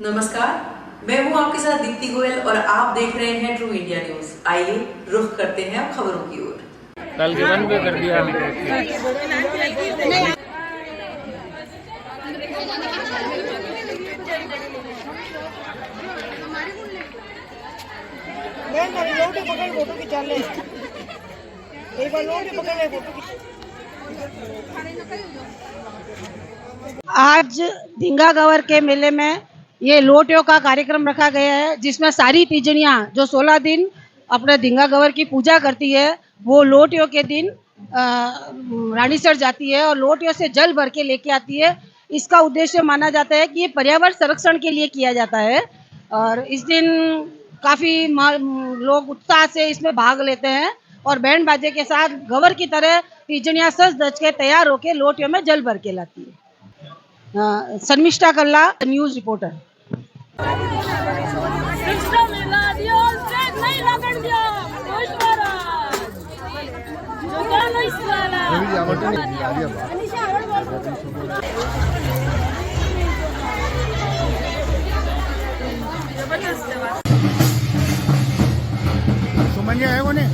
नमस्कार, मैं हूं आपके साथ दीप्ति गोयल और आप देख रहे हैं ट्रू इंडिया न्यूज। आइए रुख करते हैं अब खबरों की ओर। कल के बंद भी कर दिया। फोटो खिंचा ले, एक बार लोग पकड़ ले फोटो। आज ढिंगा गवर के मेले में ये लोटियों का कार्यक्रम रखा गया है, जिसमें सारी तीजड़ियाँ जो 16 दिन अपने ढिंगा गवर की पूजा करती है वो लोटियों के दिन रानीसर जाती है और लोटियों से जल भर के लेके आती है। इसका उद्देश्य माना जाता है कि ये पर्यावरण संरक्षण के लिए किया जाता है और इस दिन काफ़ी लोग उत्साह से इसमें भाग लेते हैं और बैंड बाजे के साथ गवर की तरह तीजड़ियाँ सज धज के तैयार होकर लोटियों में जल भर के लाती है। शर्मिष्ठा कल्ला, न्यूज़ रिपोर्टर। सुमनिया है वो ने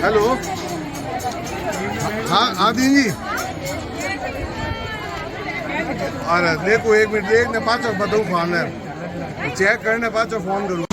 हेलो। हाँ आदि जी, अरे देखो एक मिनट देखने पाचो बताऊँ फोन है चेक करने पाचो फोन करूँ।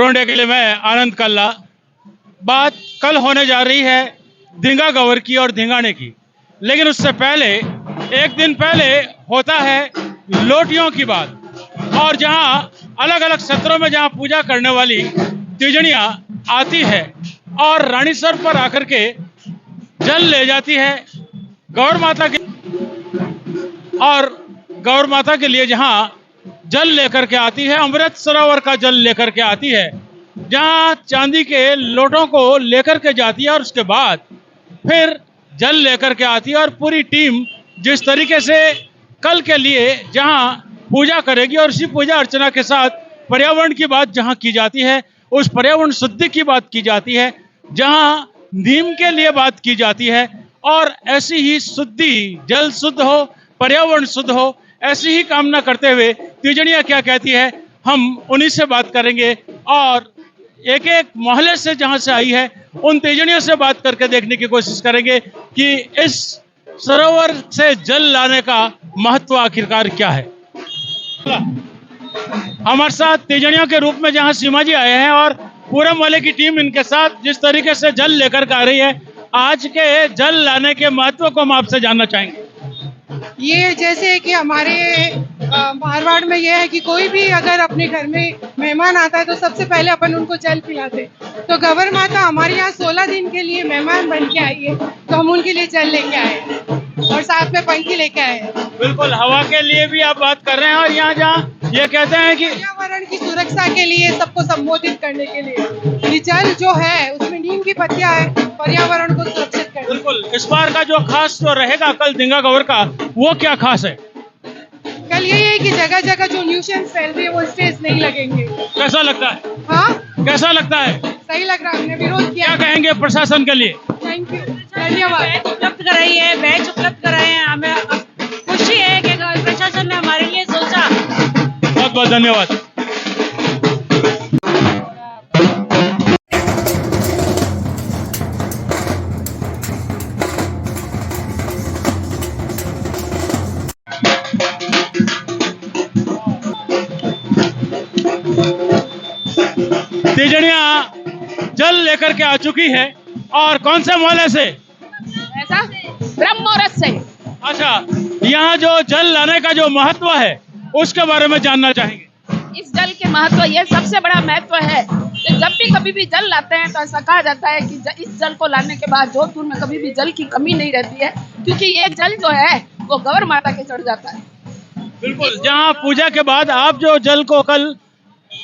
ट्रू इंडिया के लिए मैं आनंद कल्ला। बात कल होने जा रही है धिंगा गवर की और धिंगाने की, लेकिन उससे पहले एक दिन पहले होता है लोटियों की बात, और जहां अलग अलग सत्रों में जहां पूजा करने वाली तीजड़ियां आती है और रानीसर पर आकर के जल ले जाती है गौर माता के, और गौर माता के लिए जहां जल लेकर के आती है, अमृत सरोवर का जल लेकर के आती है, जहां चांदी के लोटों को लेकर के जाती है और उसके बाद फिर जल लेकर के आती है। और पूरी टीम जिस तरीके से कल के लिए जहां पूजा करेगी और उसी पूजा अर्चना के साथ पर्यावरण की बात जहां की जाती है, उस पर्यावरण शुद्धि की बात की जाती है, जहां नीम के लिए बात की जाती है, और ऐसी ही शुद्धि, जल शुद्ध हो, पर्यावरण शुद्ध हो, ऐसी ही कामना करते हुए तीजड़ियां क्या कहती है, हम उन्हीं से बात करेंगे और एक एक मोहल्ले से जहां से आई है उन तीजड़ियों से बात करके देखने की कोशिश करेंगे कि इस सरोवर से जल लाने का महत्व आखिरकार क्या है। हमारे साथ तीजड़ियों के रूप में जहां सीमा जी आए हैं और पूरे मोहल्ले की टीम इनके साथ जिस तरीके से जल लेकर के आ रही है, आज के जल लाने के महत्व को हम आपसे जानना चाहेंगे। ये जैसे कि हमारे मारवाड़ में ये है कि कोई भी अगर अपने घर में मेहमान आता है तो सबसे पहले अपन उनको जल पिलाते। तो गवर माता हमारे यहाँ 16 दिन के लिए मेहमान बन के आई है, तो हम उनके लिए जल लेके आए और साथ में पंखी लेके आए। बिल्कुल, हवा के लिए भी आप बात कर रहे हैं, और यहाँ जहाँ ये कहते हैं कि पर्यावरण की सुरक्षा के लिए, सबको संबोधित करने के लिए ये जल जो है उसमें नीम की पत्तियां है, पर्यावरण को सुरक्षित करने। बिल्कुल, इस बार का जो खास जो रहेगा कल धिंगा गवर का, वो क्या खास है? कल यही है कि जगह जगह जो न्यूसेंस फैल रही है वो स्टेज नहीं लगेंगे। कैसा लगता है? हाँ, कैसा लगता है? सही लग रहा है, हमने विरोध किया। क्या कहेंगे प्रशासन के लिए? थैंक यू, धन्यवाद। उपलब्ध कराई है, बैच उपलब्ध कराए हैं, हमें खुशी है कि प्रशासन ने हमारे लिए सोचा। बहुत बहुत धन्यवाद। तीजड़ियां जल लेकर के आ चुकी है, और कौन से मोहल्ले से? ऐसा ब्रह्मोरस से। अच्छा, यहाँ जो जल लाने का जो महत्व है उसके बारे में जानना चाहेंगे। इस जल के महत्व, ये सबसे बड़ा महत्व है कि जब भी कभी भी जल लाते हैं तो ऐसा कहा जाता है कि इस जल को लाने के बाद जोधपुर में कभी भी जल की कमी नहीं रहती है, क्योंकि ये जल जो है वो गवर माता के चढ़ जाता है। बिल्कुल, जहाँ पूजा के बाद आप जो जल को कल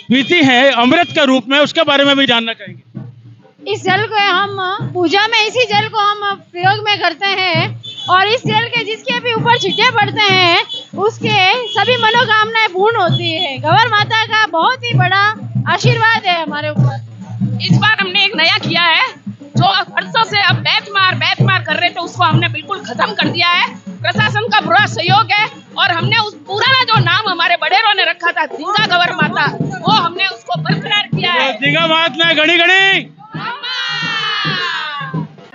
पीती हैं अमृत के रूप में, उसके बारे में भी जानना चाहेंगे। इस जल को हम पूजा में, इसी जल को हम प्रयोग में करते हैं, और इस जल के जिसके भी ऊपर छींटे पड़ते हैं उसके सभी मनोकामनाएं पूर्ण होती है। गवर माता का बहुत ही बड़ा आशीर्वाद है हमारे ऊपर। इस बार हमने एक नया किया है, जो वर्षों से अब बैच मार कर रहे थे, उसको हमने बिल्कुल खत्म कर दिया है। प्रशासन का पूरा सहयोग है, और हमने उस पुराना जो नाम हमारे बड़ेरों ने रखा था धिंगा गवर माता, वो हमने उसको बरकरार किया है। धिंगा माता गणी गणी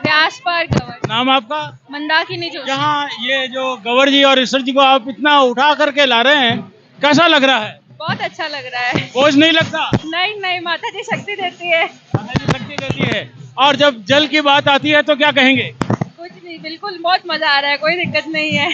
व्यास पर गवर। नाम आपका? मंदाकिनी जोशी। जहाँ ये जो गवर जी और ईश्वर जी को आप इतना उठा करके ला रहे हैं, कैसा लग रहा है? बहुत अच्छा लग रहा है। बोझ नहीं लगता? नहीं, माता जी शक्ति देती है। माता जी शक्ति देती है। और जब जल की बात आती है तो क्या कहेंगे? कुछ नहीं, बिल्कुल बहुत मजा आ रहा है, कोई दिक्कत नहीं है।